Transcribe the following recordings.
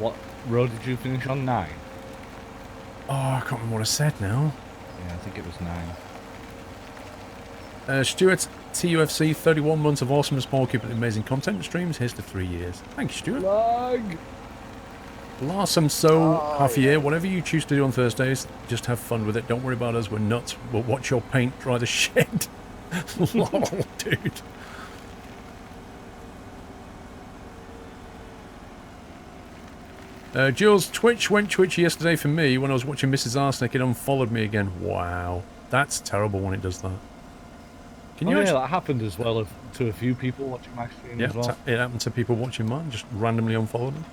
What road did you finish on? 9? Oh, I can't remember what I said now. Yeah, I think it was 9. Stuart, TUFC, 31 months of awesome small, keeping amazing content and streams. Here's to 3 years. Thank you, Stuart. Lag! Awesome. So, half a year, whatever you choose to do on Thursdays, just have fun with it. Don't worry about us. We're nuts. We'll watch your paint dry the shed. Lol, dude. Jules, Twitch went twitchy yesterday for me when I was watching Mrs. Arsenic. It unfollowed me again. Wow. That's terrible when it does that. Can you yeah, that happened as well to a few people watching my stream as well. It happened to people watching mine, just randomly unfollowed them.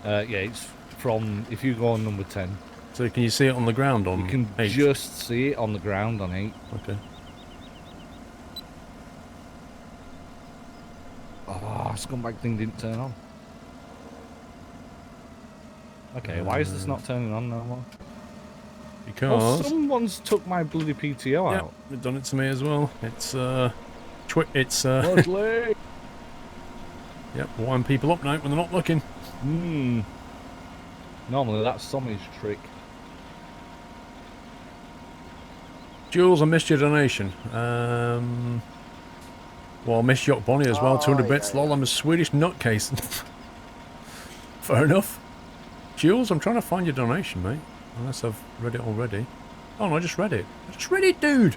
Yeah, it's from, if you go on number 10. So can you see it on the ground on 8? You can just see it on the ground on 8. Okay. Oh, scumbag thing didn't turn on. Okay, why is this not turning on no more? Because... Oh, someone's took my bloody PTO out. They've done it to me as well. It's, Lovely! Yep, wind people up now when they're not looking. Normally that's Sommy's trick. Jules, I missed your donation. Well, I missed Yacht Bonnie as well, 200 bits. Lol, I'm a Swedish nutcase. Fair enough. Jules, I'm trying to find your donation, mate. Unless I've read it already. Oh, no, I just read it. I just read it, dude!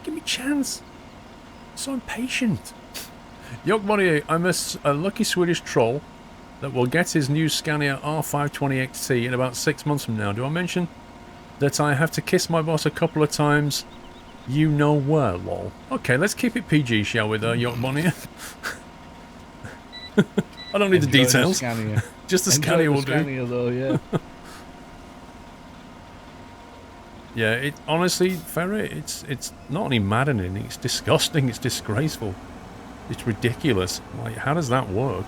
Give me a chance. I'm so impatient. Yacht Bonnie, I'm a lucky Swedish troll that will get his new Scania R520XT in about 6 months from now. Do I mention that I have to kiss my boss a couple of times? You know where, lol. Okay, let's keep it PG, shall we, there, Yacht Bonnie? I don't need the details. Just the Scania will do. Scania, though, yeah. Yeah, it honestly, Ferret, it's not only maddening, it's disgusting, it's disgraceful. It's ridiculous. Like, how does that work?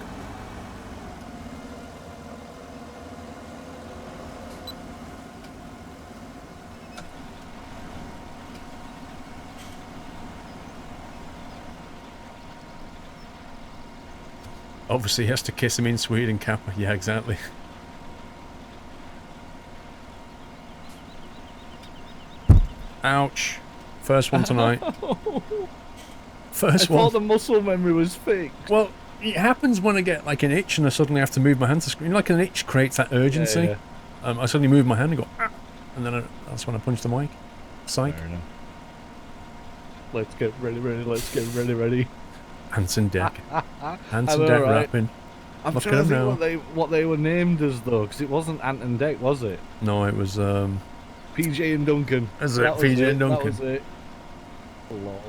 Obviously, he has to kiss him in Sweden, Kappa. Yeah, exactly. Ouch. First one tonight. First one. I thought the muscle memory was fixed. Well, it happens when I get like an itch and I suddenly have to move my hand to screen. Like an itch creates that urgency. Yeah, yeah. I suddenly move my hand and go, ah! And then that's when I punch the mic. Psych. Fair enough. Let's get ready, let's get ready. Hanson deck. Hanson deck rapping. I'm trying to think what they were named as though, because it wasn't Ant and Deck, was it? No, it was PJ and Duncan. Is it PJ and Duncan? That was it. Lol.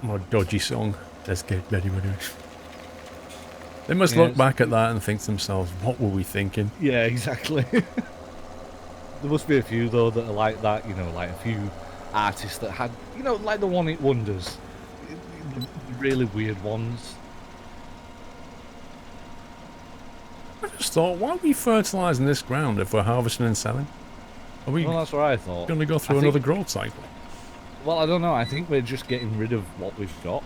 More dodgy song. Let's get ready. They must look back at that and think to themselves, what were we thinking? Yeah, exactly. There must be a few, though, that are like that, you know, like a few artists that had, you know, like the one-hit wonders. The really weird ones. I just thought, why are we fertilising this ground if we're harvesting and selling? Are we well, that's what I thought. going to go through another growth cycle? Well, I don't know. I think we're just getting rid of what we've got.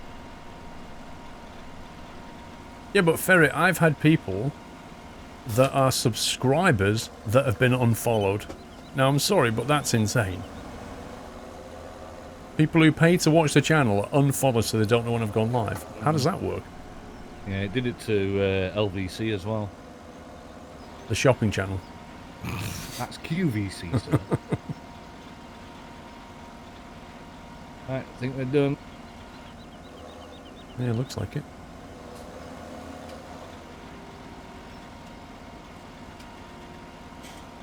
Yeah, but Ferret, I've had people that are subscribers that have been unfollowed. Now, I'm sorry, but that's insane. People who pay to watch the channel are unfollowed so they don't know when I've gone live. How does that work? Yeah, it did it to LVC as well. The shopping channel. That's QVC, sir. Right, I think we're done. Yeah, looks like it.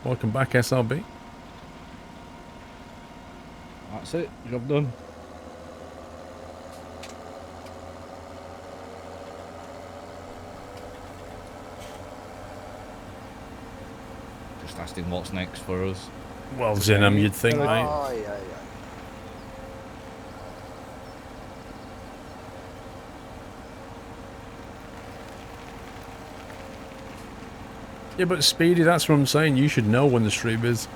Welcome back, SRB. That's it. Job done. Just asking what's next for us. Well, Zinham, you'd think, mate. Oh, yeah. Yeah, but Speedy, that's what I'm saying. You should know when the stream is.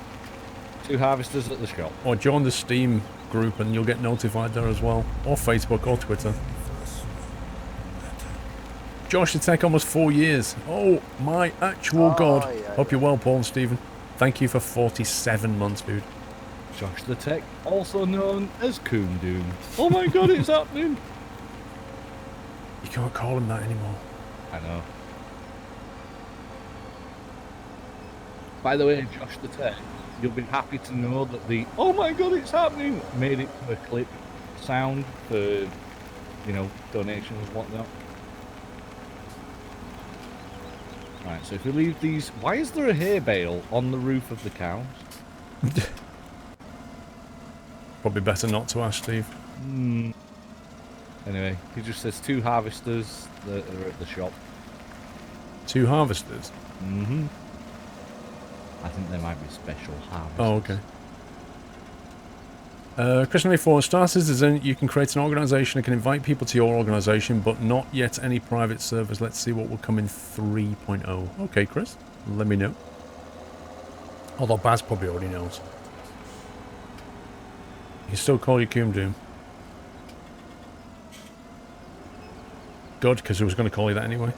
2 harvesters at the shop. Or join the Steam group and you'll get notified there as well. Or Facebook or Twitter. Josh, the tech almost 4 years. Oh my actual god. Yeah, Hope you're well, Paul and Stephen. Thank you for 47 months, dude. Josh the Tech, also known as Coon Doom. Oh my god, it's happening! You can't call him that anymore. I know. By the way, Josh the Tech, you'll be happy to know that the "oh my god, it's happening" made it to a clip sound for, you know, donations and whatnot. Right, so if we leave these... Why is there a hay bale on the roof of the cows? Probably better not to ask, Steve. Anyway, he just says 2 harvesters that are at the shop. 2 harvesters? Mm-hmm. I think there might be special harvesters. Oh, okay. Christian 4 starters is you can create an organization that can invite people to your organization, but not yet any private servers. Let's see what will come in 3.0. Okay, Chris, let me know. Although Baz probably already knows. You can still call you Coom Doom. Good, because I was going to call you that anyway.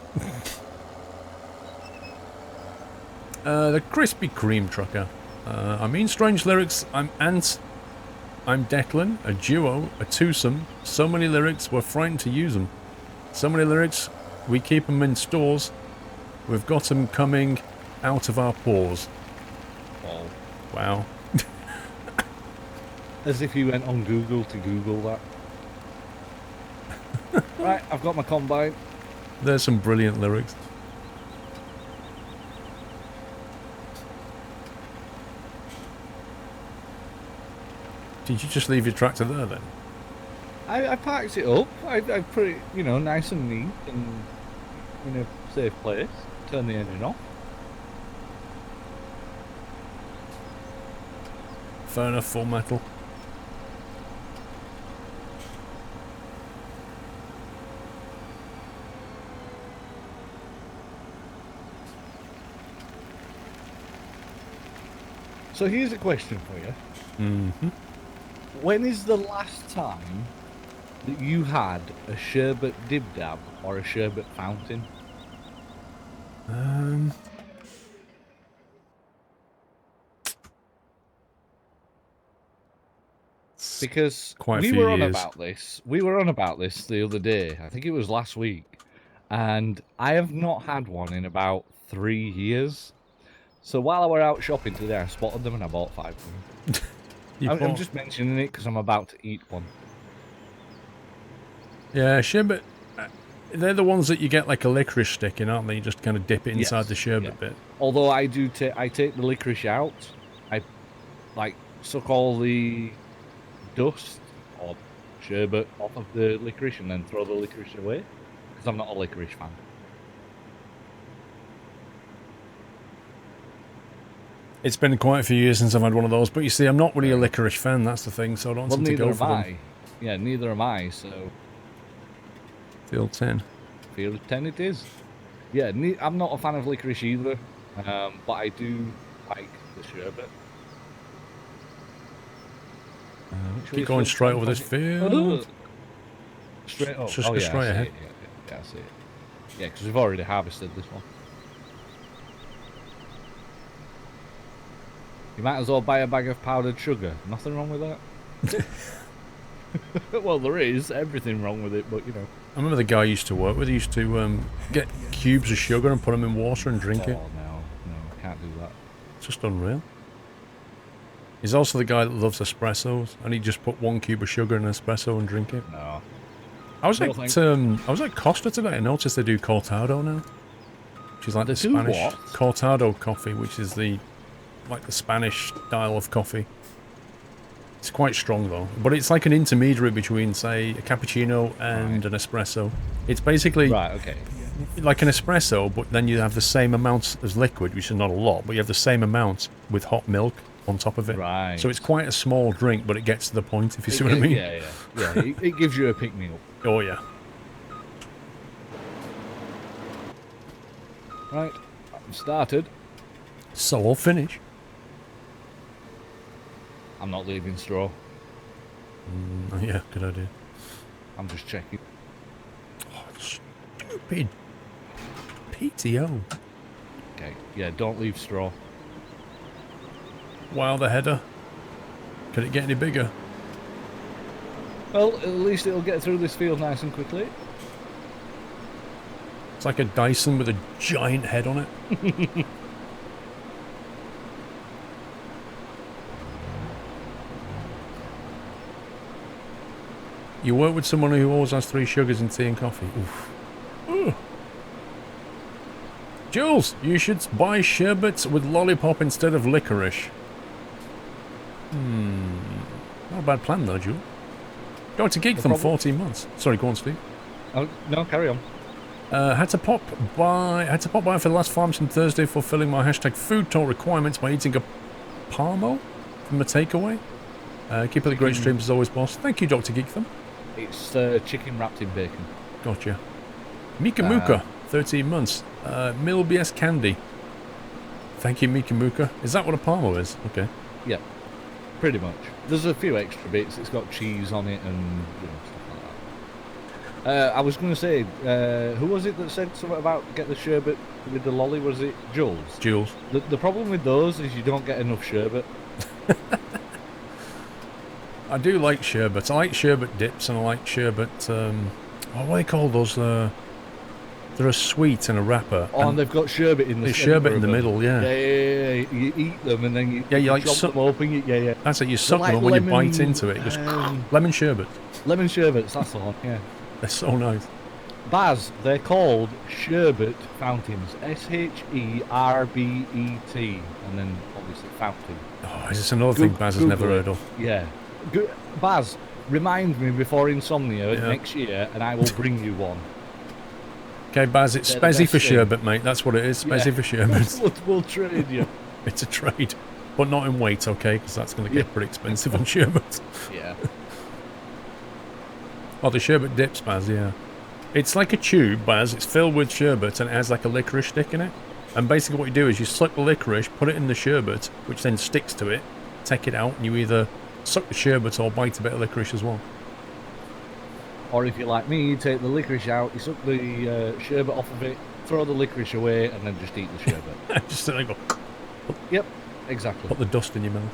The Krispy Kreme Trucker. I mean strange lyrics. I'm Ant. I'm Declan, a duo, a twosome. So many lyrics, we're frightened to use them. So many lyrics, we keep them in stores. We've got them coming out of our pores. Oh. Wow. As if you went on Google to Google that. Right, I've got my combine. There's some brilliant lyrics. Did you just leave your tractor there then? I packed it up. I put it, you know, nice and neat and in a safe place. Turn the engine off. Fair enough, Full Metal. So here's a question for you. Mm-hmm. When is the last time that you had a sherbet dib dab or a sherbet fountain? Because quite a we few were on years. about this. We were on about this the other day. I think it was last week, and I have not had one in about 3 years. So while I were out shopping today, I spotted them and I bought 5 of them. I'm just mentioning it because I'm about to eat one. Yeah, sherbet. They're the ones that you get like a licorice stick in, aren't they? You just kind of dip it inside the sherbet bit. Although I do, I take the licorice out. I like suck all the dust or sherbet off of the licorice and then throw the licorice away because I'm not a licorice fan. It's been quite a few years since I've had one of those, but you see, I'm not really a licorice fan, that's the thing, so I don't seem to go for them. Yeah, neither am I, so... Field 10. Field 10 it is. Yeah, I'm not a fan of licorice either, but I do like the sherbet. Keep going straight over this field. Straight up? Just oh, yeah, straight ahead. Yeah, I see it. Yeah, because we've already harvested this one. You might as well buy a bag of powdered sugar. Nothing wrong with that. Well, there is everything wrong with it, but you know. I remember the guy I used to work with. He used to get cubes of sugar and put them in water and drink it. Oh no, can't do that. It's just unreal. He's also the guy that loves espressos, and he just put 1 cube of sugar in an espresso and drink it. No. I was at Costa today. I noticed they do cortado now, which is like the Spanish cortado coffee, which is the Spanish style of coffee. It's quite strong though, but it's like an intermediary between, say, a cappuccino and an espresso. It's basically like an espresso, but then you have the same amount as liquid, which is not a lot, but you have the same amount with hot milk on top of it. Right. So it's quite a small drink, but it gets to the point, if you see what I mean. Yeah. It gives you a pick-me-up. Oh yeah. Right, I'm started. So I'll finish. I'm not leaving straw. Oh, yeah, good idea. I'm just checking. Oh, stupid. PTO. Okay, yeah, don't leave straw. Wow, the header. Could it get any bigger? Well, at least it'll get through this field nice and quickly. It's like a Dyson with a giant head on it. You work with someone who always has 3 sugars in tea and coffee. Oof. Ooh. Jules, you should buy sherbet with lollipop instead of licorice. Not a bad plan though, Jules. Going to geek them 14 months. Sorry, go on, Steve. Oh, no, carry on. Had to pop by for the last farms on Thursday, fulfilling my hashtag food talk requirements by eating a parmo from a takeaway. Keep up the great streams as always, boss. Thank you, Dr. Geek them. It's chicken wrapped in bacon. Gotcha. Mika Muka, 13 months. Milbies candy. Thank you, Mika Muka. Is that what a parmo is? Okay. Yeah, pretty much. There's a few extra bits. It's got cheese on it and stuff like that. I was going to say, who was it that said something about get the sherbet with the lolly? Was it Jules? Jules. The problem with those is you don't get enough sherbet. I do like sherbet. I like sherbet dips and I like sherbet, what do they call those? They're a sweet and a wrapper. Oh, and they've got sherbet in the There's sherbet in the middle, yeah. Yeah. You eat them and then you like chop them open. Yeah. That's it, you suck them and when you bite into it, it just lemon sherbet. Lemon sherbets, that's the one, yeah. They're so nice. Baz, they're called sherbet fountains. Sherbet, and then obviously fountain. Oh, is this another thing Baz has never heard of? Yeah. Baz, remind me before Insomnia next year, and I will bring you one. Okay, Baz, it's Spezzy for sherbet, mate. That's what it is. Spezzy for sherbet. We'll trade you. It's a trade. But not in weight, okay? Because that's going to get pretty expensive on sherbet. Yeah. Oh, the sherbet dips, Baz, yeah. It's like a tube, Baz. It's filled with sherbet and it has like a licorice stick in it. And basically what you do is you suck the licorice, put it in the sherbet, which then sticks to it, take it out, and you either suck the sherbet or bite a bit of licorice as well. Or if you're like me, you take the licorice out, you suck the sherbet off of it, throw the licorice away, and then just eat the sherbet. Just sit there and go... Yep, exactly. Put the dust in your mouth.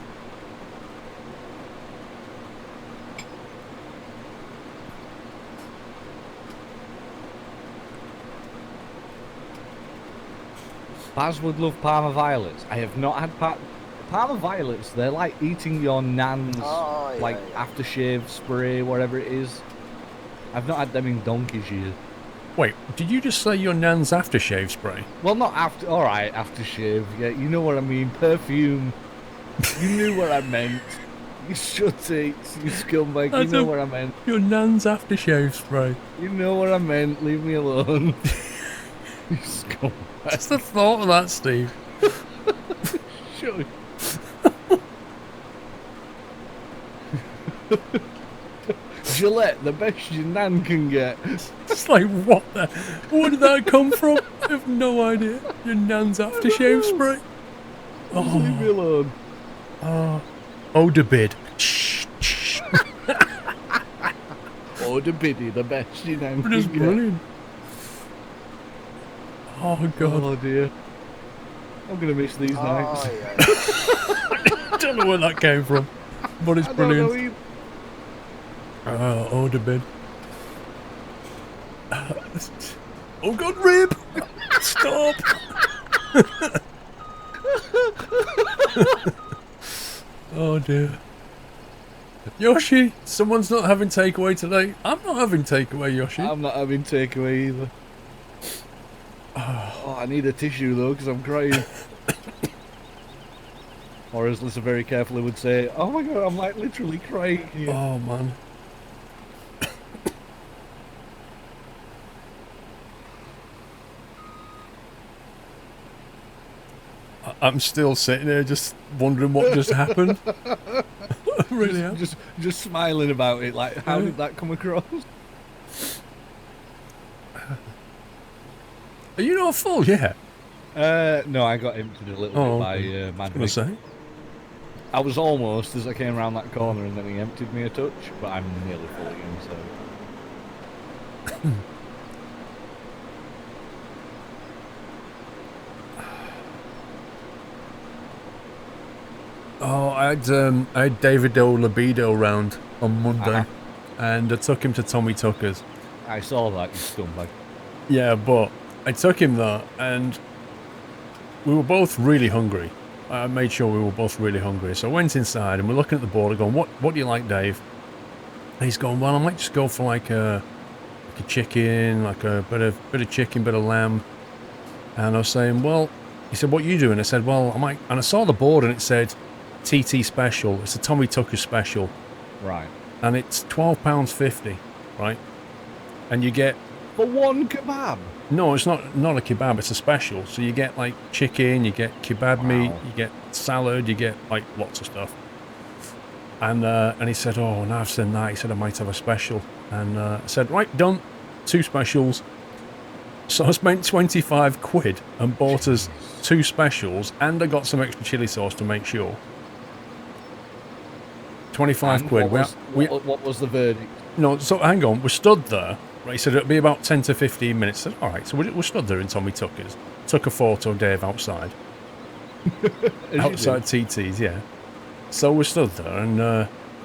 Baz would love Parma violets. I have not had Parma violets. They're like eating your nan's aftershave spray, whatever it is. I've not had them in donkey's years. Wait, did you just say your nan's aftershave spray? Well, not after. All right, aftershave. Yeah, you know what I mean. Perfume. You knew what I meant. You shut it, you scumbag. You know what I meant. Your nan's aftershave spray. You know what I meant. Leave me alone. You scumbag. Just the thought of that, Steve. Sure. Gillette, the best your nan can get. It's like, where did that come from? I have no idea. Your nan's aftershave spray? Oh. Leave me alone. Oh, the bid. Oh, the biddy, the best your nan can That's get. brilliant. Oh, God. Oh, dear. I'm going to miss these nights. Yeah. I don't know where that came from, but it's brilliant. Oh, the bed. Oh, God, rib! Stop! Oh, dear. Yoshi, someone's not having takeaway today. I'm not having takeaway, Yoshi. I'm not having takeaway either. Oh, I need a tissue though, because I'm crying. Or as Lisa very carefully would say, oh my God, I'm like literally crying here. Oh, man. I'm still sitting here just wondering what just happened. Really am. Just smiling about it, like, how did that come across? Are you not full yet? No, I got emptied a little bit by I was gonna say. I was almost as I came around that corner, and then he emptied me a touch, but I'm nearly full again, so... Oh, I had David O. Libido round on Monday, and I took him to Tommy Tucker's. I saw that, you scumbag. Yeah, but I took him there, and we were both really hungry. I made sure we were both really hungry, so I went inside, and we're looking at the board, and going, "What do you like, Dave?" And he's going, "Well, I might just go for like a chicken, like a bit of chicken, bit of lamb." And I was saying, "Well," he said, "What are you doing?" I said, "Well, I might," and I saw the board, and it said TT special. It's a Tommy Tucker special. Right. And it's £12.50, right? And you get... For one kebab? No, it's not a kebab, it's a special. So you get like chicken, you get kebab meat, you get salad, you get like lots of stuff. And he said, "Oh, now I've seen that," he said, "I might have a special." And I said, "Right, done. 2 specials." So I spent 25 quid and bought us 2 specials, and I got some extra chili sauce to make sure. 25 and quid. What was the verdict? No, so hang on. We're stood there. Right, he said it'll be about 10 to 15 minutes. I said, all right, so we're stood there in Tommy Tucker's. Took a photo of Dave outside. Outside TT's, yeah. So we stood there, and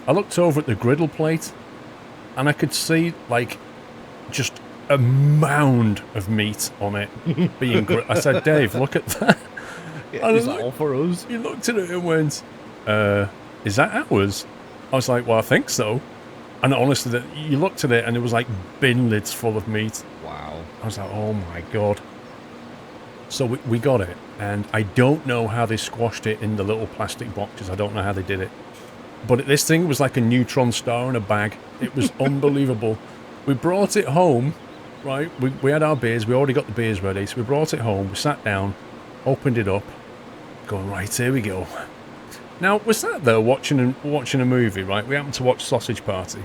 I looked over at the griddle plate, and I could see, like, just a mound of meat on it being I said, "Dave, look at that." Yeah, is that all for us? He looked at it and went, "Is that ours?" I was like, "Well, I think so." And honestly, you looked at it and it was like bin lids full of meat. Wow. I was like, oh my God. So we got it. And I don't know how they squashed it in the little plastic boxes. I don't know how they did it. But this thing was like a neutron star in a bag. It was unbelievable. We brought it home, right? We had our beers. We already got the beers ready. So we brought it home. We sat down, opened it up, going, right, here we go. Now, we sat there watching a movie, right? We happened to watch Sausage Party.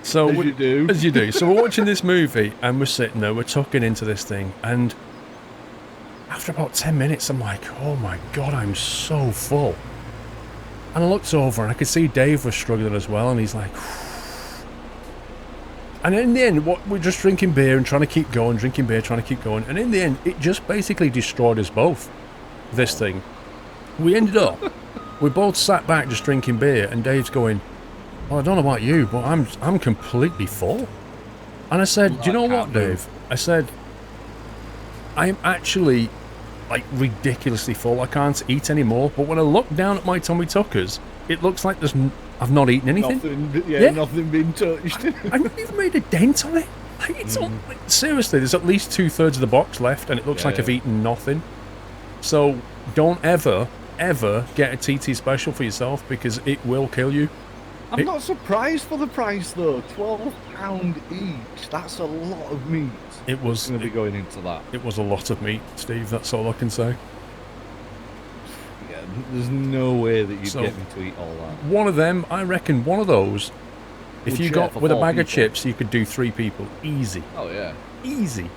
So As you do. As you do. So we're watching this movie, and we're sitting there, we're tucking into this thing, and after about 10 minutes, I'm like, oh my God, I'm so full. And I looked over, and I could see Dave was struggling as well, and he's like... And in the end, we're just drinking beer and trying to keep going, drinking beer, trying to keep going, and in the end, it just basically destroyed us both, this thing. We ended up... We both sat back just drinking beer, and Dave's going, "Well, I don't know about you, but I'm completely full." And I said, "Do you know what, Dave?" I said, "I'm actually like ridiculously full. I can't eat anymore. But when I look down at my Tommy Tucker's, it looks like I've not eaten anything. Nothing been touched. I've not even made a dent on it. Like, it's all, like, seriously, there's at least 2/3 of the box left, and it looks like I've eaten nothing. So don't ever get a TT special for yourself, because it will kill you." I'm not surprised for the price though. £12 each. That's a lot of meat. It was going to be going into that. It was a lot of meat, Steve. That's all I can say. Yeah, there's no way that you'd get me to eat all that. One of them, I reckon, one of those. If you got with a bag of chips, you could do 3 people easy. Oh yeah, easy.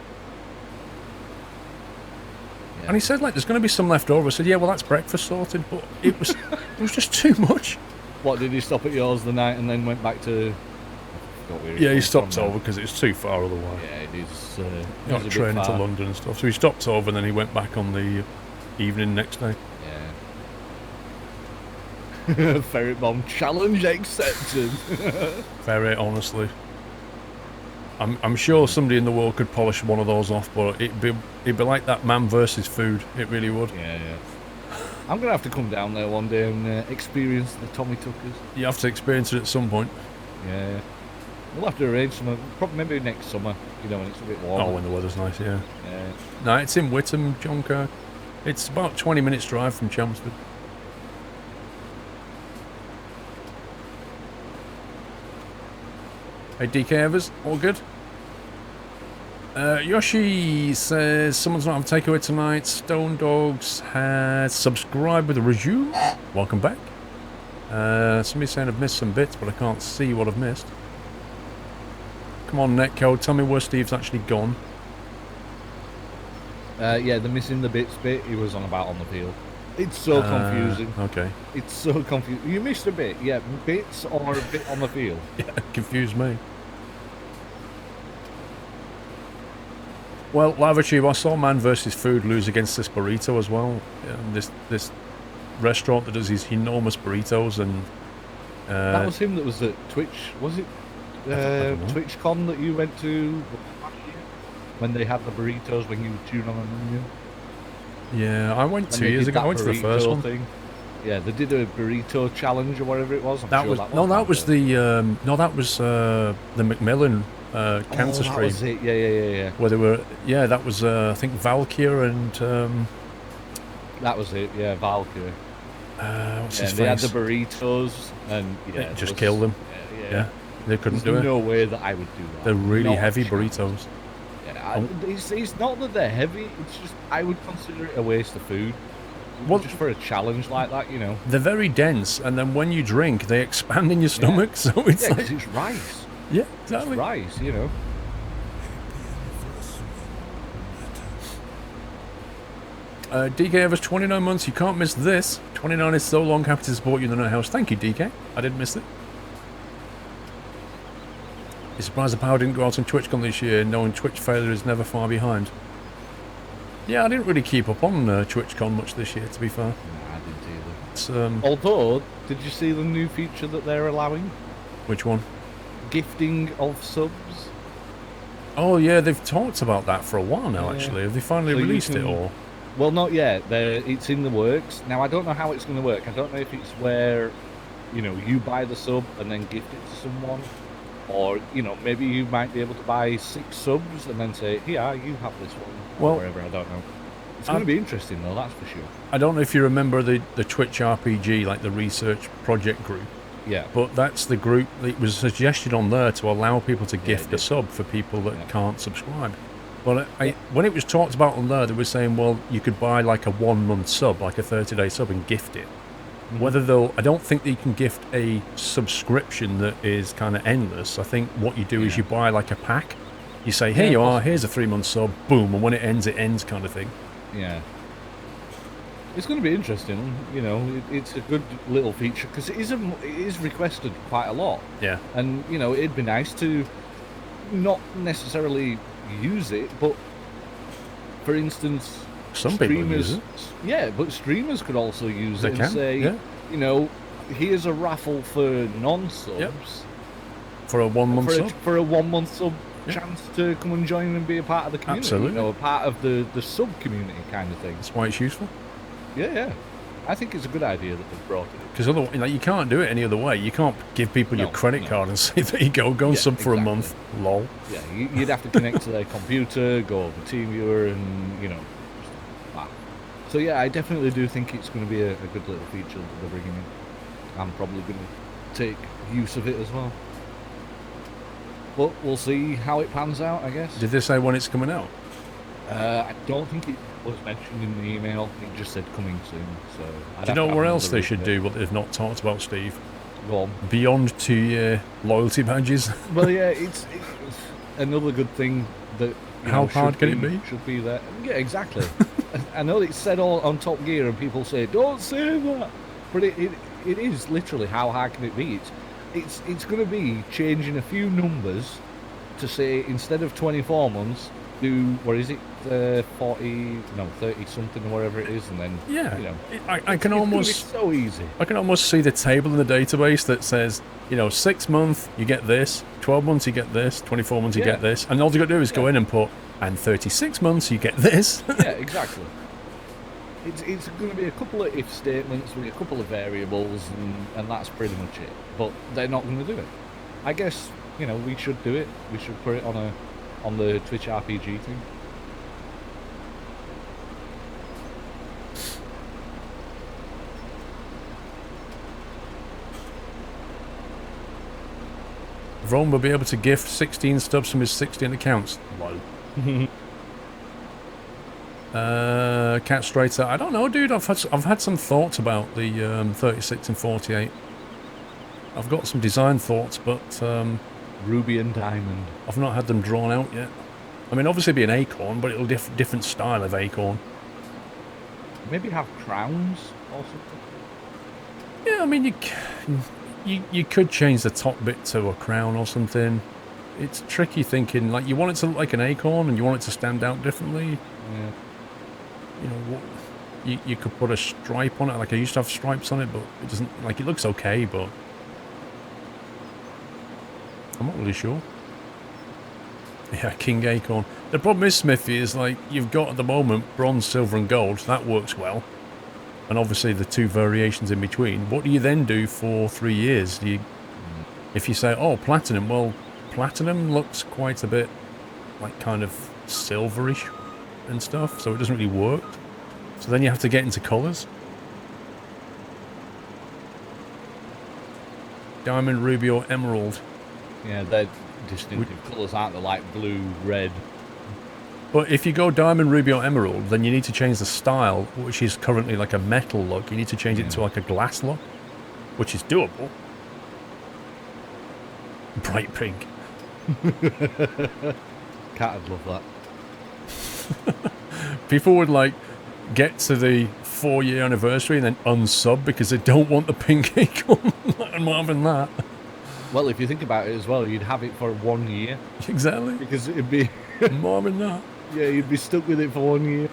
And he said, like, there's going to be some left over. I said, yeah, well, that's breakfast sorted. But it was just too much. What, did he stop at yours the night and then went back to... Yeah, he stopped over because it's too far otherwise. Yeah, it is. Got a train into London and stuff. So he stopped over and then he went back on the evening next day. Yeah. Ferret bomb challenge accepted. Ferret, honestly. I'm sure somebody in the world could polish one of those off, but it'd be like that man versus food. It really would. Yeah. I'm gonna have to come down there one day and experience the Tommy Tuckers. You have to experience it at some point. Yeah. We'll have to arrange some, probably maybe next summer. You know, when it's a bit warm. Oh, when the weather's nice, yeah. Yeah. No, it's in Whittam, John Kirk. It's about 20 minutes drive from Chelmsford. Hey, DK Evers, all good? Yoshi says someone's not having takeaway tonight. Stone Dogs has subscribed with a resume. Welcome back. Somebody's saying I've missed some bits, but I can't see what I've missed. Come on, Netcode, tell me where Steve's actually gone. Yeah, the missing the bits bit he was on about on the field. It's so confusing. Okay. It's so confusing. You missed a bit. Yeah, bits or a bit on the field. Yeah, confused me. Well, Lava Tube, I saw Man vs. Food lose against this burrito as well. This restaurant that does these enormous burritos and... that was him that was at Twitch, was it? TwitchCon that you went to when they had the burritos when you were chewing on an onion? Yeah, I went When 2 they years did ago. that I went to the first burrito one. thing. Yeah, they did a burrito challenge or whatever it was. That was the Macmillan cancer that stream. was it. Yeah. Where they were, that was I think Valkyr and that was it. Yeah, Valkyrie. what's his They had face? the burritos, and It just killed them. Yeah, they couldn't There's do it. no way that I would do that. They're really Not a heavy chance. burritos. Yeah, it's not that they're heavy. It's just I would consider it a waste of food. Well, Just for a challenge like that, you know. they're very dense, and then when you drink, they expand in your stomach. So it's Yeah, like, because it's rice. yeah, It's exactly. rice, you know. DK Evers, 29 months. You can't miss this. 29 is so long. Happy to support you in the night house. Thank you, DK. I didn't miss it. You're surprised the power didn't go out on TwitchCon this year, knowing Twitch failure is never far behind. Yeah, I didn't really keep up on TwitchCon much this year, to be fair. No, I didn't either. It's, Although, did you see the new feature that they're allowing? which one? Gifting of subs. Oh, yeah, they've talked about that for a while now, Yeah. actually. Have they finally So you released it, can- or...? Well, not yet. It's in the works. Now, I don't know how it's going to work. I don't know if it's where, you know, you buy the sub and then gift it to someone. Or, you know, maybe you might be able to buy 6 subs and then say, here, you have this one. Well, or whatever, I don't know. It's going to be interesting, though, that's for sure. I don't know if you remember the Twitch RPG, like the research project group. Yeah. But that's the group that was suggested on there to allow people to gift it a did. sub for people that Yeah. can't subscribe. Well, when it was talked about on there, they were saying, well, you could buy like a 1-month sub, like a 30-day sub, and gift it. Whether I don't think that you can gift a subscription that is kind of endless. I think what you do is you buy like a pack. You say, here you are, here's a 3-month sub, boom, and when it ends kind of thing. Yeah. It's going to be interesting, you know. It's a good little feature because it is requested quite a lot. Yeah. And you know, it'd be nice to not necessarily use it, but for instance, Some people use it. Yeah, but streamers could also use They it can, and say, yeah. you know, here's a raffle for non-subs. Yep. For a 1-month sub. For a 1-month sub Yeah. chance to come and join and be a part of the community. Absolutely. You know, a part of the sub community kind of thing. That's why it's useful. Yeah. I think it's a good idea that they've brought it. Because otherwise, like, you can't do it any other way. You can't give people your credit card and say, there you go and Yeah, sub for a exactly. month. Lol. Yeah, you'd have to connect to their computer, go over TeamViewer, and you know. Wow. So yeah, I definitely do think it's going to be a good little feature that they're bringing in. I'm probably going to take use of it as well. But we'll see how it pans out, I guess. Did they say when it's coming out? I don't think it was mentioned in the email. It just said coming soon. So Do you know where else they should do what they've not talked about, Steve? Go on. Beyond 2-year loyalty badges. Well, yeah, it's another good thing that. How hard can it be? Should be there. Yeah, exactly. I know it's said all on Top Gear, and people say, "Don't say that," but it is literally how hard can it be? It's going to be changing a few numbers to say instead of 24 months, do what is it, 30 something or whatever it is, and then Yeah, you know, I can almost it's so easy. I can almost see the table in the database that says, 6 months you get this, 12 months you get this, 24 months you Yeah. get this, and all you got to do is go in and put, and 36 months you get this. Yeah, exactly. It's going to be a couple of if statements with a couple of variables, and that's pretty much it. But they're not going to do it. I guess we should do it. We should put it on the Twitch RPG thing. Rome will be able to gift 16 stubs from his 16 accounts. Lol. Cat Straiter. I don't know, dude. I've had some thoughts about the 36 and 48. I've got some design thoughts, but Ruby and Diamond. I've not had them drawn out yet. I mean, obviously it'll be an acorn, but it'll different style of acorn. Maybe have crowns or something. Yeah, I mean, you could change the top bit to a crown or something. It's tricky thinking, like, you want it to look like an acorn and you want it to stand out differently. Yeah. You know, what, you could put a stripe on it. Like, I used to have stripes on it, but it doesn't, like, it looks okay, but I'm not really sure. Yeah, King Acorn. The problem is, Smithy, is, like, you've got at the moment bronze, silver and gold. That works well. And obviously the two variations in between. What do you then do for 3 years? Do you, if you say, oh, platinum, well, platinum looks quite a bit like kind of silverish and stuff, so it doesn't really work. So then you have to get into colours. Diamond, ruby or emerald. Yeah, they're distinctive colours, aren't they? Like blue, red. But if you go diamond, ruby or emerald, then you need to change the style, which is currently like a metal look. You need to change it to like a glass look, which is doable. Bright pink. Cat'd love that. People would like get to the 4-year anniversary and then unsub because they don't want the pink acorn. I'm not having that. Well, if you think about it as well, you'd have it for 1 year. Exactly. Because it'd be... More than that. Yeah, you'd be stuck with it for 1 year.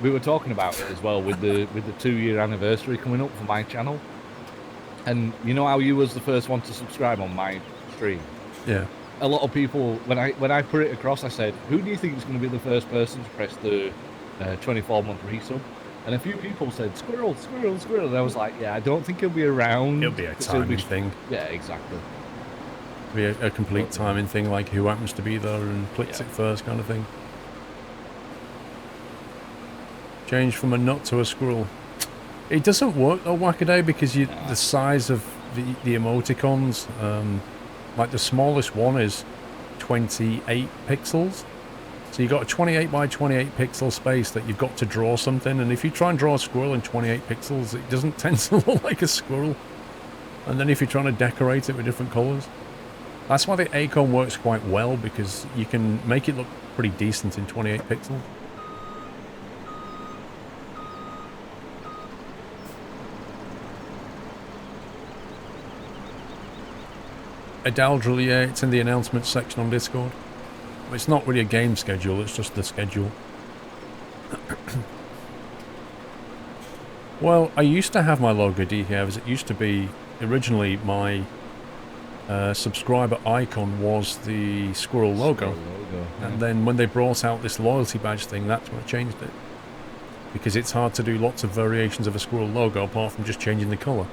We were talking about it as well with the 2-year anniversary coming up for my channel. And you know how you was the first one to subscribe on my stream? Yeah. A lot of people, when I put it across, I said, who do you think is going to be the first person to press the 24-month resub? And a few people said, Squirrel, Squirrel, Squirrel. And I was like, yeah, I don't think he'll be around. It'll be a timing thing. Yeah, exactly. It'll be a complete timing thing, like who happens to be there and clicks it first kind of thing. Change from a nut to a squirrel. It doesn't work though, Wackaday, because the size of the emoticons, like the smallest one is 28 pixels. So you've got a 28 by 28 pixel space that you've got to draw something, and if you try and draw a squirrel in 28 pixels, it doesn't tend to look like a squirrel. And then if you're trying to decorate it with different colours. That's why the acorn works quite well, because you can make it look pretty decent in 28 pixels. Adaldril, yeah, it's in the announcements section on Discord. It's not really a game schedule, it's just the schedule. Well, I used to have my logo decals. It used to be, originally my subscriber icon was the squirrel logo. And then when they brought out this loyalty badge thing, that's when I changed it. Because it's hard to do lots of variations of a squirrel logo apart from just changing the colour.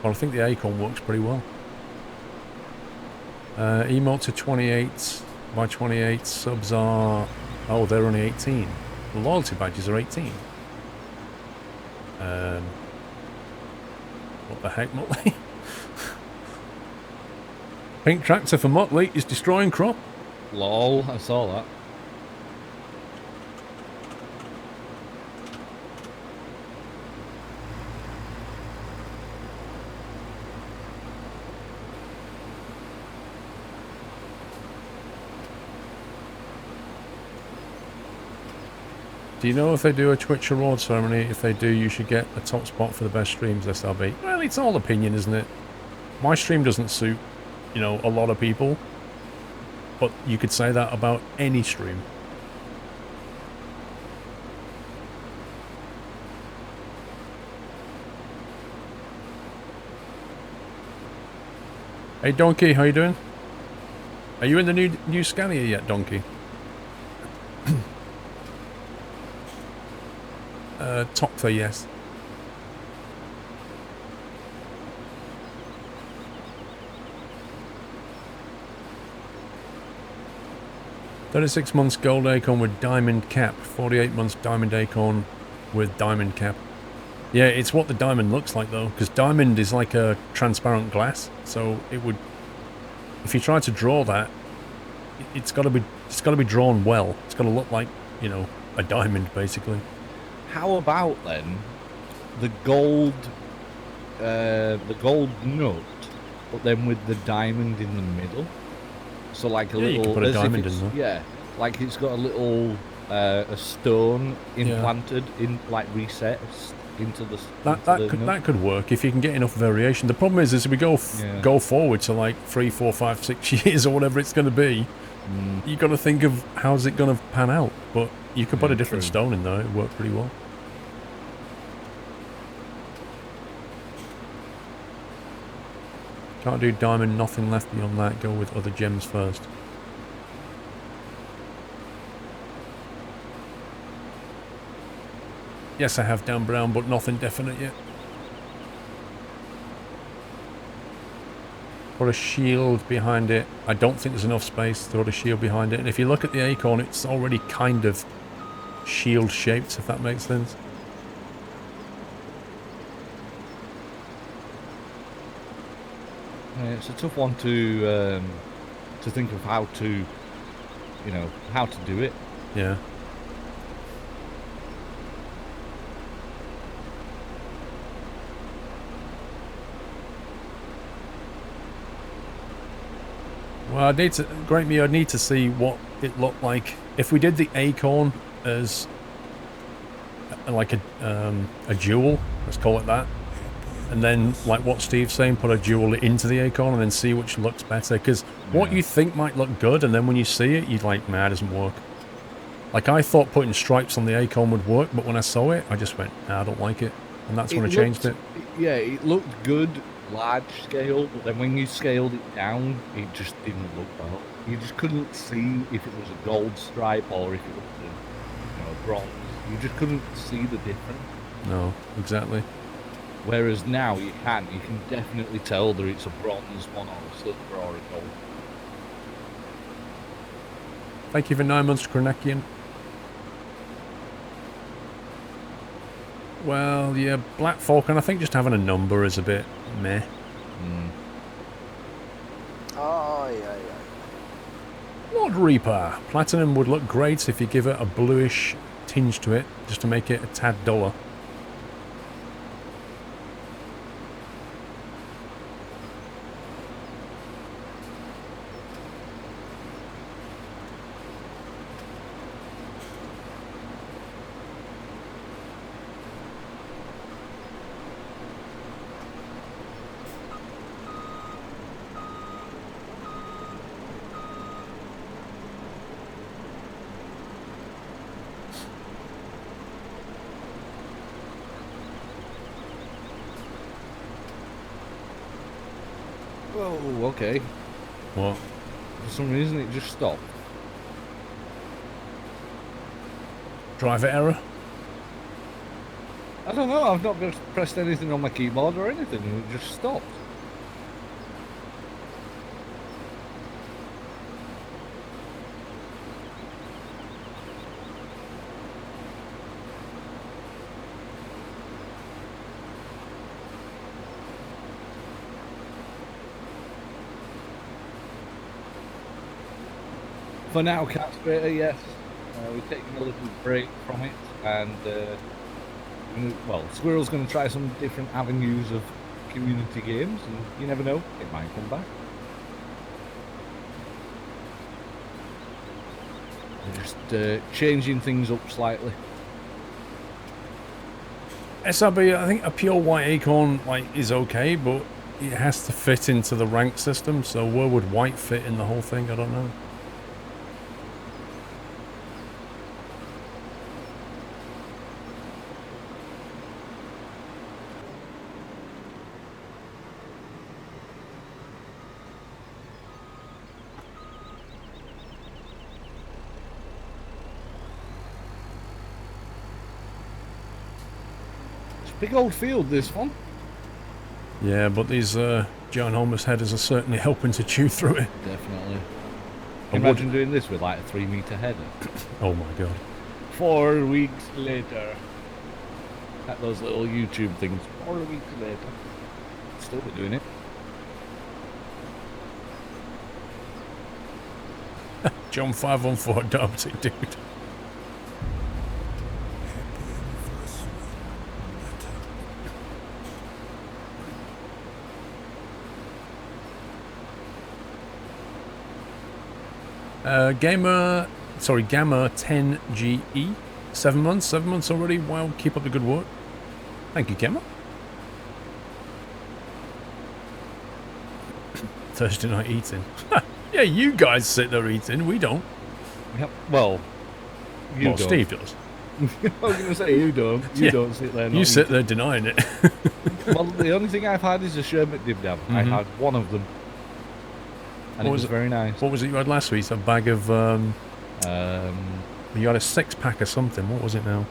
But I think the acorn works pretty well. Emote to 28 by 28 subs are... Oh, they're only 18. The loyalty badges are 18. What the heck, Motley? Pink tractor for Motley is destroying crop. Lol, I saw that. Do you know if they do a Twitch award ceremony? If they do, you should get a top spot for the best streams, SRB. Well, it's all opinion, isn't it? My stream doesn't suit, you know, a lot of people. But you could say that about any stream. Hey, Donkey, how you doing? Are you in the new Scania yet, Donkey? Top for yes. "36 months gold acorn with diamond cap, 48 months diamond acorn with diamond cap." Yeah, it's what the diamond looks like though, because diamond is like a transparent glass, so it would, if you try to draw that, it's got to be drawn well. It's got to look like, you know, a diamond basically. How about then the gold nut, but then with the diamond in the middle? So like a Yeah, you little, can put a as if diamond in it's, there. yeah, like it's got a little a stone Yeah. implanted in, like resets into the That could work if you can get enough variation. The problem is if we go go forward to like 3, 4, 5, 6 years or whatever it's going to be, you got to think of how's it going to pan out. But you could put a different stone in there; it worked pretty well. Can't do diamond. Nothing left beyond that. Go with other gems first. Yes, I have down brown, but nothing definite yet. Put a shield behind it. I don't think there's enough space to put a shield behind it. And if you look at the acorn, it's already kind of shield shaped, if that makes sense. Yeah, it's a tough one to think of how to, you know, how to do it. Yeah. Well, I'd need to see what it looked like if we did the acorn as like a jewel, let's call it that, and then like what Steve's saying, put a jewel into the acorn and then see which looks better. Because what you think might look good, and then when you see it, you're like, nah, it doesn't work. Like I thought putting stripes on the acorn would work, but when I saw it, I just went, nah, I don't like it, and that's when I changed it. Yeah, it looked good large scale, but then when you scaled it down, it just didn't look well. You just couldn't see if it was a gold stripe or if it was a bronze. You just couldn't see the difference. No, exactly. Whereas now you can definitely tell that it's a bronze one or a silver or a gold. Thank you for 9 months, Kronakian. Well, yeah, Black Falcon, I think just having a number is a bit meh. Oh, yeah. Lord Reaper. Platinum would look great if you give it a bluish tinge to it, just to make it a tad duller. Whoa, okay. What? For some reason it just stopped. Driver error? I don't know, I've not pressed anything on my keyboard or anything, it just stopped. For now, Cat Strater, yes. We're taking a little break from it, and well, Squirrel's going to try some different avenues of community games, and you never know, it might come back. We're just changing things up slightly. SRB, I think a pure white acorn is okay, but it has to fit into the rank system, so where would white fit in the whole thing? I don't know. Big old field, this one. Yeah, but these ginormous headers are certainly helping to chew through it. Definitely. Imagine doing this with like a 3-meter header. Oh my god. 4 weeks later. At those little YouTube things. 4 weeks later. Still be doing it. John 514 Dubs it, dude. Gamma 10GE. 7 months. 7 months already. Wow, keep up the good work. Thank you, Gamma. Thursday night eating. Yeah, you guys sit there eating. We don't. Yep. Well, you don't. Steve does. I was going to say you don't. You don't sit there. You sit there denying it. Well, the only thing I've had is a sherbet dib dab. I had one of them, and it was very nice. What was it you had last week? A bag of you had a 6-pack or something. What was it now?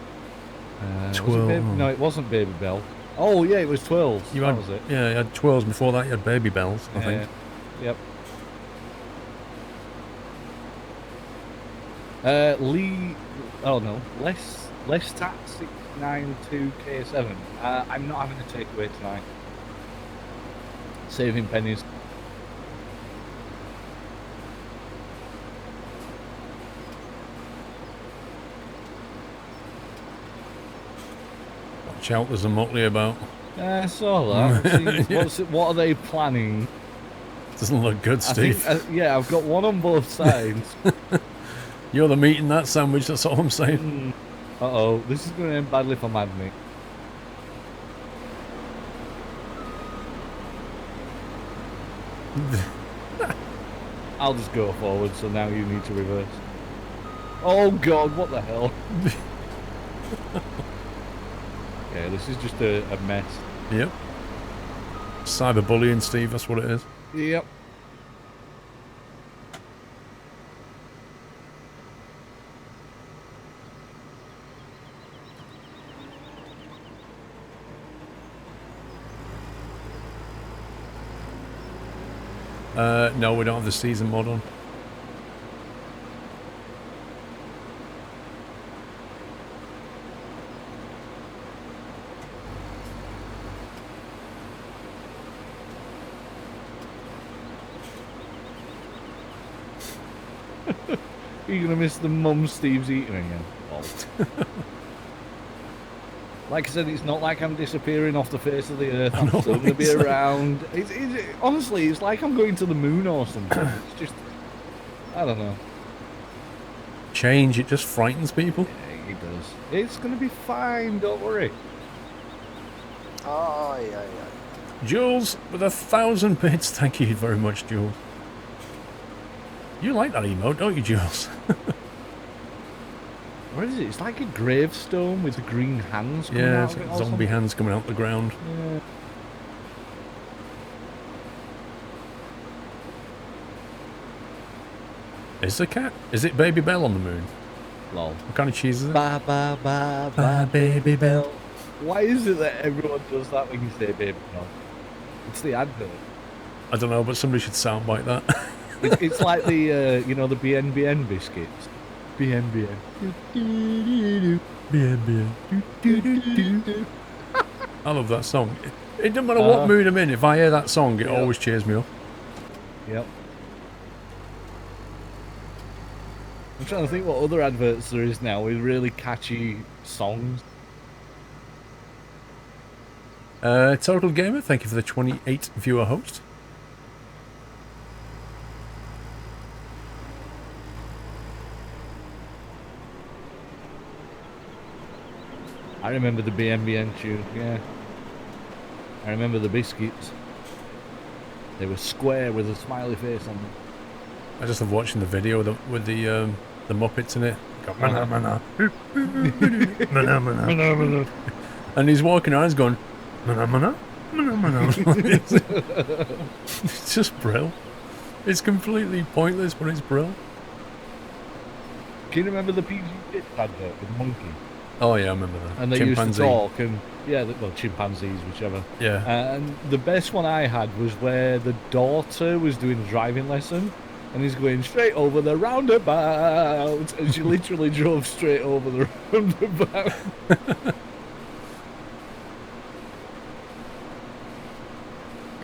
12. No, it wasn't Baby Bell. Oh yeah, it was 12. That was it. Yeah, you had 12s. Before that, you had Baby Bells. I think. Yep. Lee. Oh no, less tax 692K7. I'm not having a takeaway tonight. Saving pennies. Watch out, there's a motley about. I saw that. See, what are they planning? Doesn't look good, Steve. Yeah, I've got one on both sides. You're the meat in that sandwich, that's all I'm saying. Uh-oh, this is going to end badly for Mad Mick. I'll just go forward, so now you need to reverse. Oh god, what the hell? Okay, this is just a mess. Yep. Cyberbullying, Steve, that's what it is. Yep. No, we don't have the season mod on. You're going to miss the mum Steve's eating again. Like I said, it's not like I'm disappearing off the face of the earth. I'm still going to be around. Honestly, it's like I'm going to the moon or something. It's just, I don't know. Change, it just frightens people. Yeah, it does. It's going to be fine, don't worry. Oh, yeah. Jules, with 1,000 bits, thank you very much, Jules. You like that emote, don't you, Jules? What is it? It's like a gravestone with green hands coming yeah, out of it or zombie something. hands coming out the ground. Yeah. Is the cat? Is it Baby Bell on the moon? Lol. What kind of cheese is it? Ba ba ba ba Baby Bell. Why is it that everyone does that when you say Baby Bell? It's the advert. I don't know, but somebody should soundbite that. It's like the you know, the BNBN biscuits. BNBN. BNBN. I love that song. It doesn't matter what mood I'm in. If I hear that song, it always cheers me up. Yep. I'm trying to think what other adverts there is now with really catchy songs. Total Gamer, thank you for the 28 viewer host. I remember the BNBN tune, yeah. I remember the biscuits. They were square with a smiley face on them. I just love watching the video with the Muppets in it. And he's walking around, he's going, it's just brill. It's completely pointless, but it's brill. Can you remember the PG Bits advert with the monkey? Oh yeah, I remember that. And they used to talk, and yeah, well, chimpanzees, whichever. Yeah. And the best one I had was where the daughter was doing a driving lesson, and he's going straight over the roundabout, and she literally drove straight over the roundabout.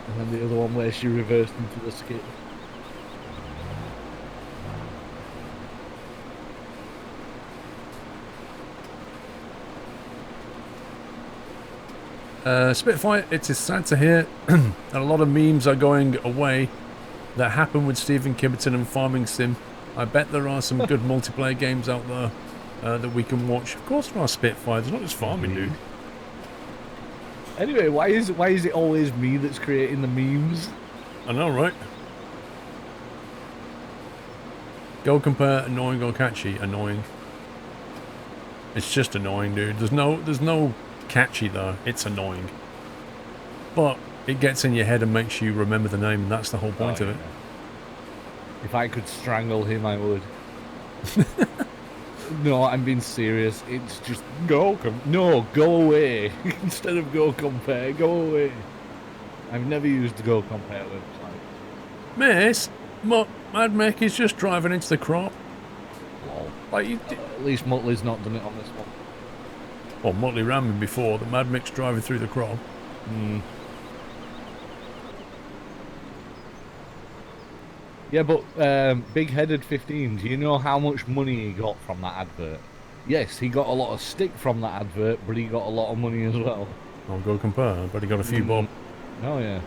And then the other one where she reversed into the skip. Spitfire, it is sad to hear that a lot of memes are going away that happened with Stephen Kibberton and Farming Sim I bet there are some good multiplayer games out there that we can watch. Of course there are Spitfires, it's not just farming, dude. Anyway, why is it always me that's creating the memes? I know, right? Go compare annoying or catchy. Annoying. It's just annoying, dude. There's no catchy though. It's annoying. But it gets in your head and makes you remember the name, and that's the whole point of it. If I could strangle him, I would. No, I'm being serious. It's just go away. Instead of go compare, go away. I've never used the go compare website. Miss, Mad Mick is just driving into the crop. Lol. Like you At least Muttley's not done it on this one. Well, Muttley ran me before. The Mad Mick's driving through the crop. Yeah, but Big-Headed 15, do you know how much money he got from that advert? Yes, he got a lot of stick from that advert, but he got a lot of money as well. I'll go compare, but he got a few bob. Oh, yeah.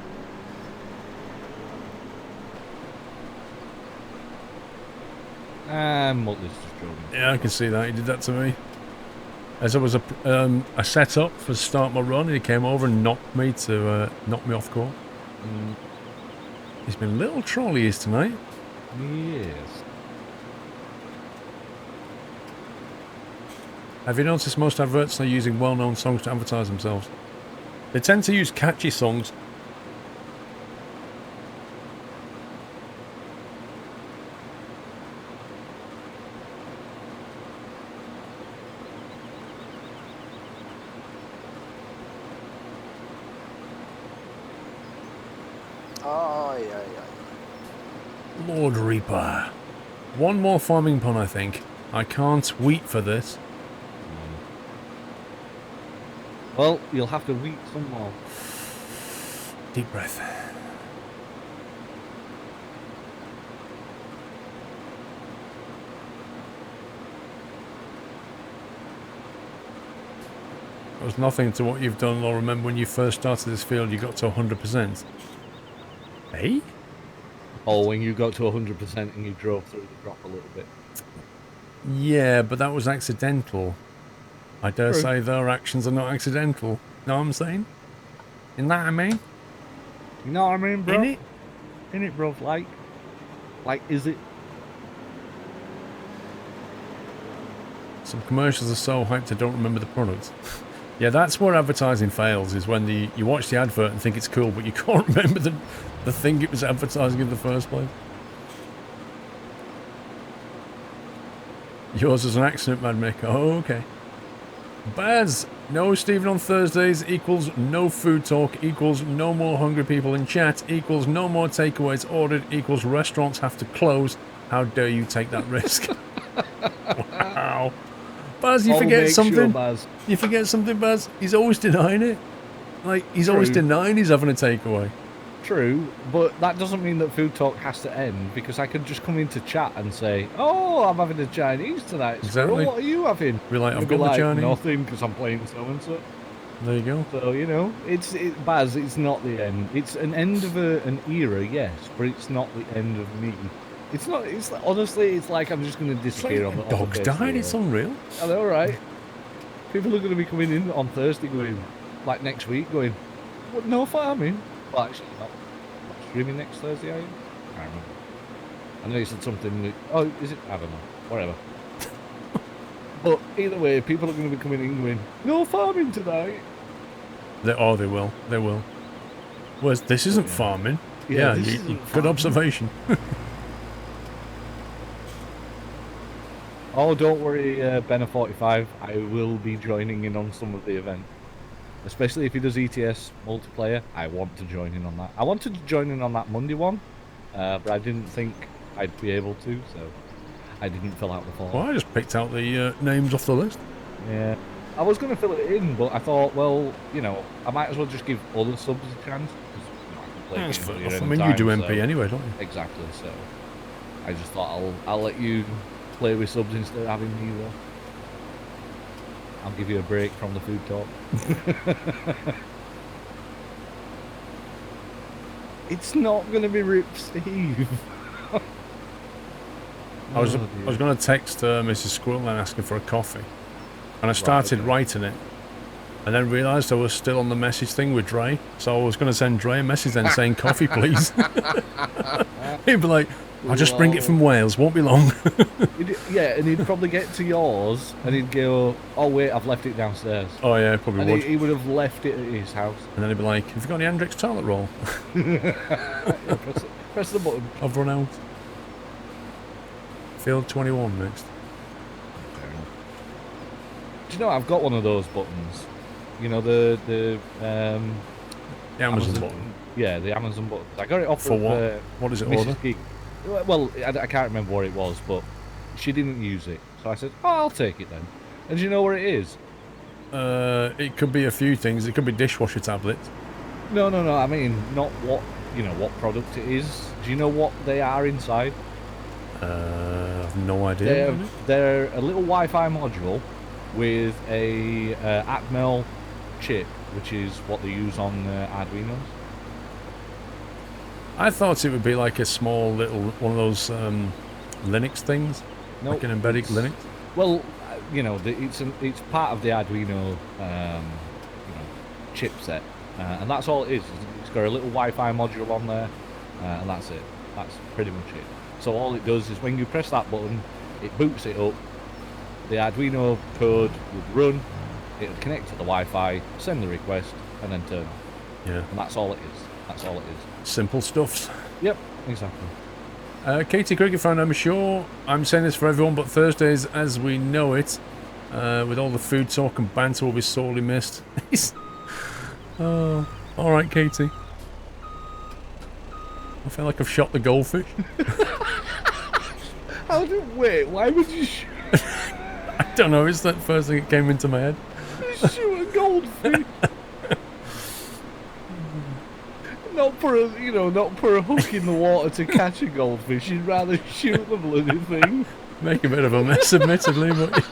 Muttley's just joking. Yeah, I can see that. He did that to me. As there was a setup for start my run, he came over and knocked me off course. He's been a little trolleyish tonight. Yes. Have you noticed most adverts are using well-known songs to advertise themselves? They tend to use catchy songs. Lord Reaper. One more farming pun, I think. I can't wait for this. Well, you'll have to wait some more. Deep breath. There's nothing to what you've done. I'll remember when you first started this field, you got to 100%. Hey? Or when you got to 100% and you drove through the drop a little bit. Yeah, but that was accidental. I dare say their actions are not accidental. Know what I'm saying? You know what I mean? You know what I mean, bro? Innit? Innit, bro? Like, is it? Some commercials are so hyped I don't remember the product. Yeah, that's where advertising fails, is when you watch the advert and think it's cool, but you can't remember the thing it was advertising in the first place. Yours is an accident, Mad Mick. Oh, okay. Baz, no Stephen on Thursdays equals no food talk equals no more hungry people in chat equals no more takeaways ordered equals restaurants have to close. How dare you take that risk? Wow. Baz, you forget something. Sure, Baz. You forget something, Baz. He's always denying it. Like, he's always denying he's having a takeaway. True, but that doesn't mean that food talk has to end, because I could just come into chat and say, "Oh, I'm having a Chinese tonight. Exactly. Squirrel, what are you having?" Be like, I've be got the Chinese. Nothing, because I'm playing so and so. There you go. So you know, Baz. It's not the end. It's an end of an era, yes, but it's not the end of me. It's not. It's like, honestly, it's like I'm just going to disappear on the dog's died. It's unreal. I know, right? People are going to be coming in on Thursday, going like next week, going, "What? No farming." Well, actually, not streaming next Thursday, are you? I can't remember. I know you said something. Like, oh, is it? I don't know. Whatever. But either way, people are going to be coming in, going, "No farming tonight." They will. They will. Well, this isn't farming. Yeah, good observation. Oh, don't worry, Benna45. I will be joining in on some of the event. Especially if he does ETS multiplayer. I want to join in on that. I wanted to join in on that Monday one, but I didn't think I'd be able to, so I didn't fill out the form. Well, I just picked out the names off the list. Yeah. I was going to fill it in, but I thought, well, you know, I might as well just give other subs a chance. That's fair enough. I mean, you do MP anyway, don't you? Exactly, so I just thought I'll let you play with subs instead of having me there. I'll give you a break from the food talk. It's not going to be Rip Steve. I was Oh, going to text Mrs. Squirrel and asking for a coffee, and I started writing it, and then realised I was still on the message thing with Dre, so I was going to send Dre a message then saying coffee please. He'd be like, I'll just bring it from Wales, won't be long. Yeah, and he'd probably get to yours and he'd go, oh wait, I've left it downstairs. Oh yeah, probably And would. he would have left it at his house. And then he'd be like, have you got any Hendrix toilet roll? Yeah, press the button. I've run out. Field 21 next. Do you know, I've got one of those buttons. You know, the Amazon button. Yeah, the Amazon button. I got it off For of, what? What does it Mrs. order? Geek. Well, I can't remember what it was, but she didn't use it. So I said, oh, I'll take it then. And do you know where it is? It could be a few things. It could be dishwasher tablets. No. I mean, not what, you know, what product it is. Do you know what they are inside? I've no idea. They're a little Wi-Fi module with a Atmel chip, which is what they use on Arduinos. I thought it would be like a small little one of those Linux things, like an embedded Linux. Well, you know, it's part of the Arduino, chipset, and that's all it is. It's got a little Wi-Fi module on there, and that's it. That's pretty much it. So all it does is when you press that button, it boots it up. The Arduino code would run. It would connect to the Wi-Fi, send the request, and then turn. Yeah. And that's all it is. That's all it is. Simple stuffs. Yep, exactly. Katie Cricket fan, I'm sure I'm saying this for everyone, but Thursdays as we know it, with all the food talk and banter, will be sorely missed. Oh, alright, Katie. I feel like I've shot the goldfish. Wait, why would you shoot I don't know, it's that first thing that came into my head. a goldfish? Not put a hook in the water to catch a goldfish. You'd rather shoot the bloody thing. Make a bit of a mess, admittedly, but...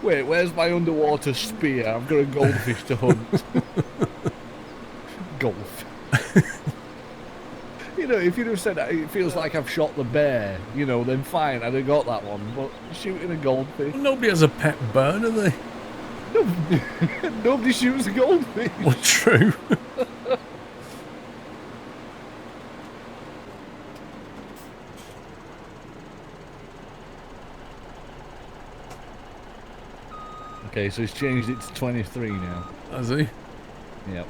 Wait, where's my underwater spear? I've got a goldfish to hunt. Goldfish. You know, if you'd have said it feels like I've shot the bear, you know, then fine, I'd have got that one. But shooting a goldfish... Nobody has a pet bird, are they? Nobody shoots a goldfish. Well, true. Okay, so he's changed it to 23 now. Has he? Yep.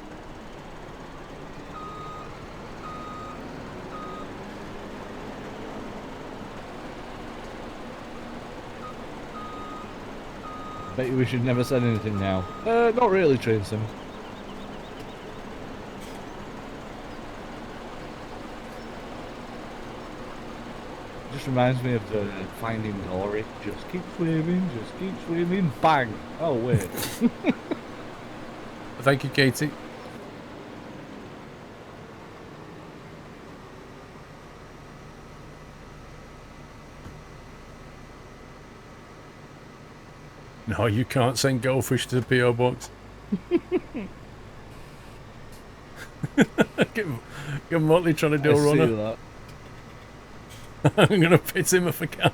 Bet you we should never said anything now. Not really, Train Sim. Just reminds me of the Finding Dory. Just keep swimming, bang! Oh wait. Thank you, Katie. No, you can't send goldfish to the P.O. box. Get Motley trying to do a runner. That. I'm going to pit him if I can.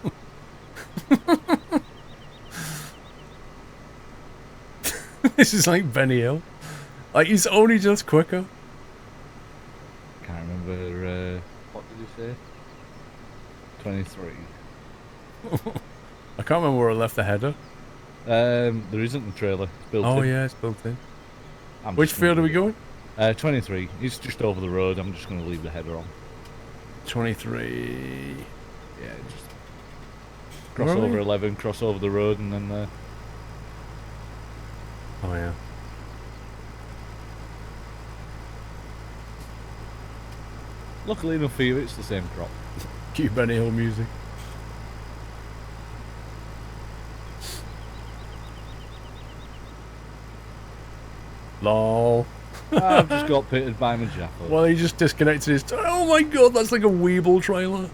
This is like Benny Hill. Like, he's only just quicker. Can't remember, what did you say? 23. I can't remember where I left the header. There isn't a trailer. It's built in. Oh, yeah, it's built in. I'm Which just gonna field are we leave going? it. 23. It's just over the road. I'm just going to leave the header on. 23. Yeah, just cross over 11, cross over the road, and then Oh, yeah. luckily enough for you, it's the same crop. Cue Benny Hill music. Lol. I've just got pitted by my Jaffa. Well, he just disconnected his... Oh my god, that's like a Weeble trailer.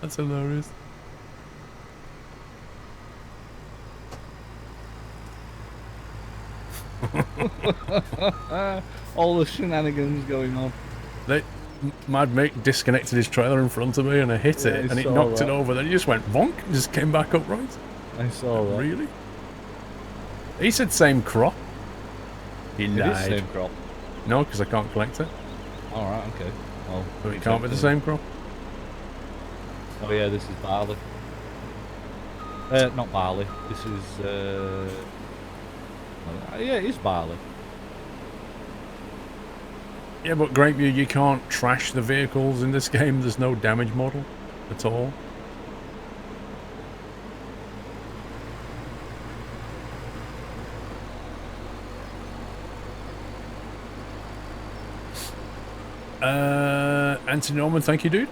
That's hilarious. All the shenanigans going on. Mad Mick disconnected his trailer in front of me and I hit it and it knocked it over. Then he just went bonk and just came back upright. I saw that. Really? He said same crop. He lied. It is same crop. No, because I can't collect it. Alright, okay. Well, So it can't be the same crop. Oh yeah, this is barley. Not barley. This is, yeah, it is barley. Yeah, but Grapeview, you can't trash the vehicles in this game. There's no damage model at all. Anthony Norman, thank you, dude.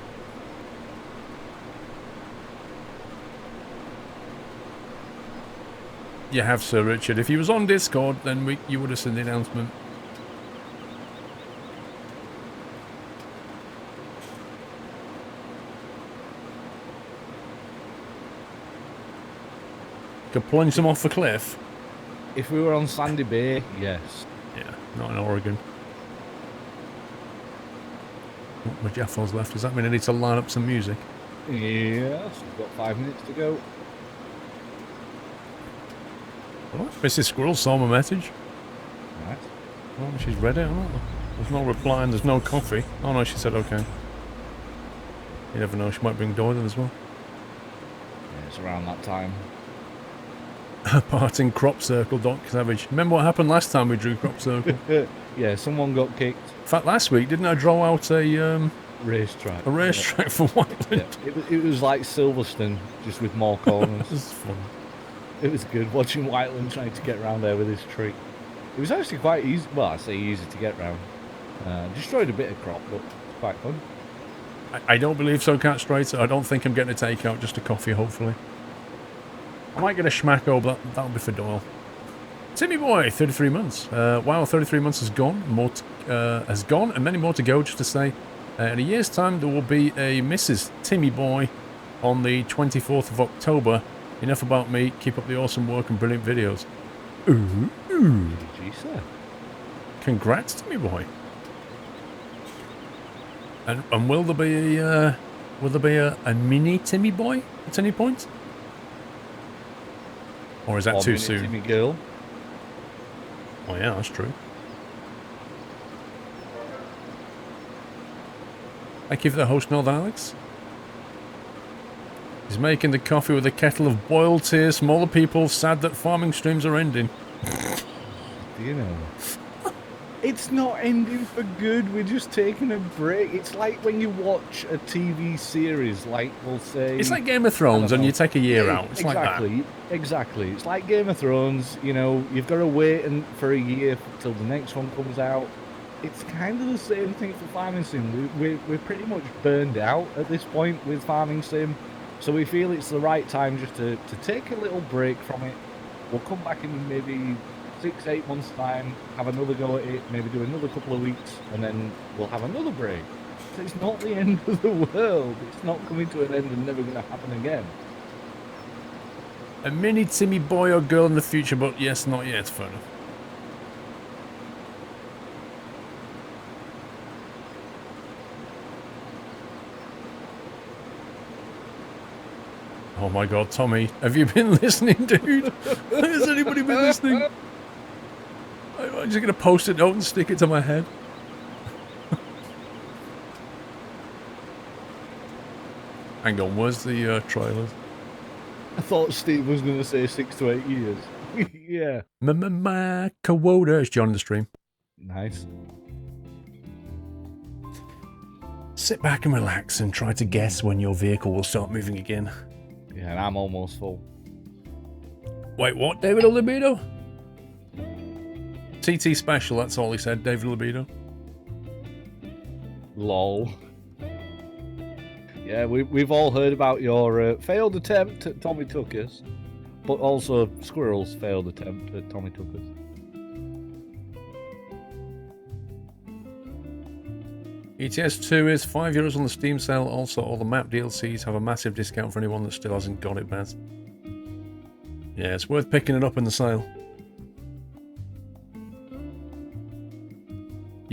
You have, Sir Richard. If he was on Discord, then you would have seen the announcement. Could plunge them off a cliff. If we were on Sandy Bay, yes. Yeah, not in Oregon. Not much Jaffo's left. Does that mean I need to line up some music? Yes, we've got 5 minutes to go. What? Mrs. Squirrel saw my message. Right. Oh, she's read it. Oh, there's no reply and there's no coffee. Oh no, she said okay. You never know, she might bring Doylan as well. Yeah, it's around that time. Parting crop circle, Doc Savage. Remember what happened last time we drew crop circle? Yeah, someone got kicked. In fact, last week, didn't I draw out a Racetrack. racetrack for Whiteland? Yeah. It was like Silverstone, just with more corners. This is fun. It was good watching Whiteland trying to get around there with his tree. It was actually quite easy. Well, I say easy to get round. Destroyed a bit of crop, but it's quite fun. I don't believe so, Cat Straight. I don't think I'm getting a takeout, just a coffee, hopefully. I might get a schmacko, but that'll be for Doyle. Timmy Boy, 33 months. Wow, 33 months has gone. Has gone, and many more to go, just to say. In a year's time, there will be a Mrs. Timmy Boy on the 24th of October. Enough about me. Keep up the awesome work and brilliant videos. Ooh. GG, sir. Congrats, Timmy Boy. And will there be a mini Timmy Boy at any point? Or is that too soon? Timmy girl. Oh yeah, that's true. Thank you for the host, Northern Alex. He's making the coffee with a kettle of boiled tears from all the people sad that farming streams are ending. You know. It's not ending for good, we're just taking a break. It's like when you watch a TV series, like we'll say... It's like Game of Thrones and you take a year out. It's exactly, like that. Exactly. It's like Game of Thrones, you know, you've got to wait for a year till the next one comes out. It's kind of the same thing for Farming Sim. We're pretty much burned out at this point with Farming Sim. So we feel it's the right time just to take a little break from it. We'll come back in maybe 6-8 months time, have another go at it, maybe do another couple of weeks, and then we'll have another break. So it's not the end of the world. It's not coming to an end and never going to happen again. A mini Timmy boy or girl in the future, but yes, not yet, fair enough. Oh my god, Tommy, have you been listening, dude? Has anybody been listening? I'm just going to post a note and stick it to my head. Hang on, where's the trailers? I thought Steve was going to say 6 to 8 years. Yeah. My quota is John in the stream. Nice. Sit back and relax and try to guess when your vehicle will start moving again. Yeah, and I'm almost full. Wait, what? David Libido? TT special, that's all he said, David Libido. Lol. Yeah, we've all heard about your failed attempt at Tommy Tuckers, but also Squirrel's failed attempt at Tommy Tuckers. ETS2 is €5 on the Steam sale. Also, all the map DLCs have a massive discount for anyone that still hasn't got it, Baz. Yeah, it's worth picking it up in the sale.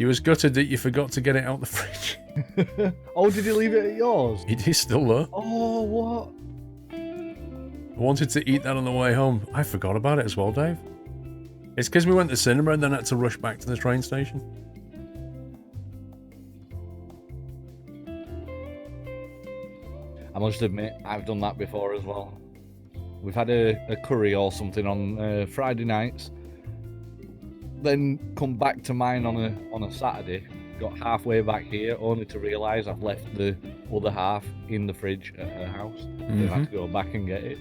You was gutted that you forgot to get it out the fridge. Oh, did you leave it at yours? It is still there. Oh, what? I wanted to eat that on the way home. I forgot about it as well, Dave. It's because we went to the cinema and then had to rush back to the train station. I must admit, I've done that before as well. We've had a curry or something on Friday nights, then come back to mine on a Saturday. Got halfway back here, only to realise I've left the other half in the fridge at her house. Then I have to go back and get it.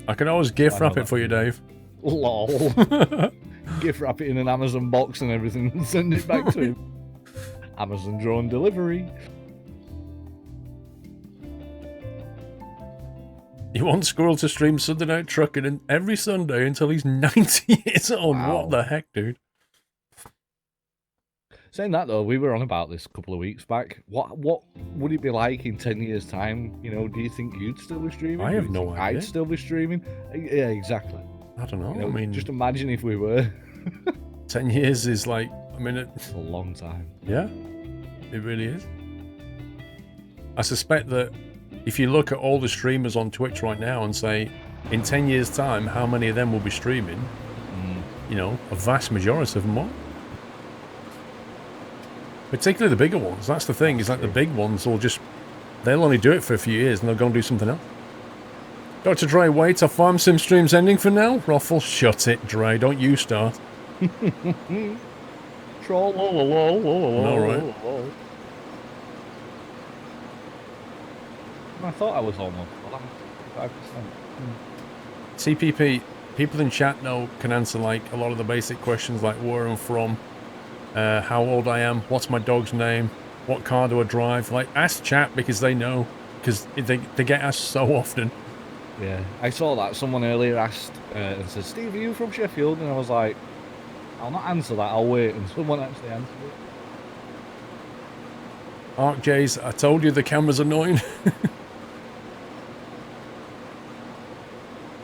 I can always gift wrap it for you, Dave. Lol. Gift wrap it in an Amazon box and everything and send it back to him. Amazon drone delivery. You want Squirrel to stream Sunday Night Trucking every Sunday until he's 90 years old. Wow. What the heck, dude? Saying that though, we were on about this a couple of weeks back. What would it be like in 10 years' time? You know, do you think you'd still be streaming? I Do have you no think idea. I'd still be streaming. Yeah, exactly. I don't know. You know, I mean, just imagine if we were. 10 years is like, I mean, It's a long time. yeah, it really is. I suspect that if you look at all the streamers on Twitch right now and say, in 10 years' time, how many of them will be streaming? You know, a vast majority of them won't. Particularly the bigger ones. That's the thing, is that the big ones will just, they'll only do it for a few years and they'll go and do something else. Dr. Dre, wait, our Farm Sim stream's ending for now? Ruffle, shut it, Dre, don't you start. Troll, All right. I thought I was almost 5%. CPP, people in chat know can answer like a lot of the basic questions like where I'm from, how old I am, what's my dog's name, what car do I drive. Like, ask chat because they know, because they get asked so often. Yeah, I saw that. Someone earlier asked and said, Steve, are you from Sheffield? And I was like, I'll not answer that, I'll wait. And someone actually answered it. Arc Jays, I told you the camera's annoying.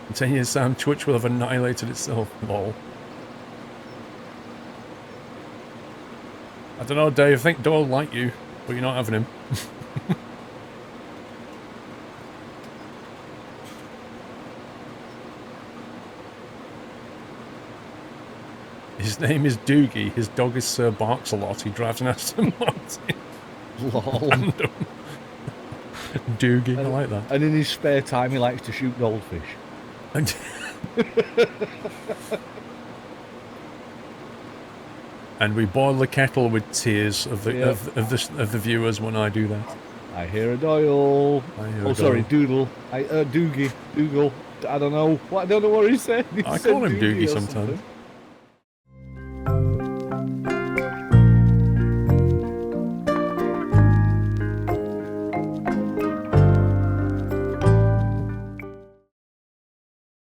In 10 years' time, Twitch will have annihilated itself. Lol. I don't know, Dave. I think Doyle like you, but you're not having him. His name is Doogie. His dog is Sir Barks a lot. He drives an Aston Martin. Lol. Doogie, I like that. And in his spare time, he likes to shoot goldfish. And we boil the kettle with tears of the of the viewers when I do that. I hear a Doyle. Sorry, Doodle. Doogie. Dougal. I don't know. I don't know what he said. He I said call him Doogie or sometimes. something.